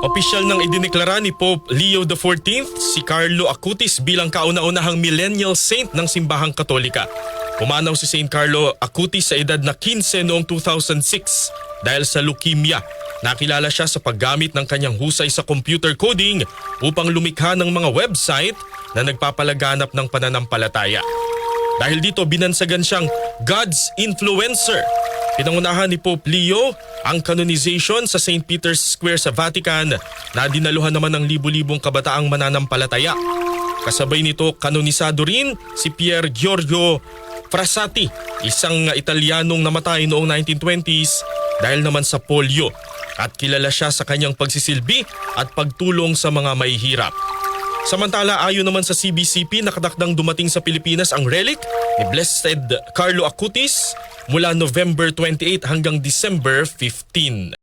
Opisyal nang idineklara ni Pope Leo XIV si Carlo Acutis bilang kauna-unahang millennial saint ng simbahang Katolika. Pumanaw si Saint Carlo Acutis sa edad na 15 noong 2006 dahil sa leukemia. Nakilala siya sa paggamit ng kanyang husay sa computer coding upang lumikha ng mga website na nagpapalaganap ng pananampalataya. Dahil dito binansagan siyang God's influencer. Pinangunahan ni Pope Leo ang canonization sa St. Peter's Square sa Vatican na dinaluhan naman ng libu-libong kabataang mananampalataya. Kasabay nito kanonisado rin si Pier Giorgio Frassati, isang Italianong namatay noong 1920s dahil naman sa polio, at kilala siya sa kanyang pagsisilbi at pagtulong sa mga mahihirap. Samantala, ayon naman sa CBCP, nakatakdang dumating sa Pilipinas ang relic ni Blessed Carlo Acutis mula November 28 hanggang December 15.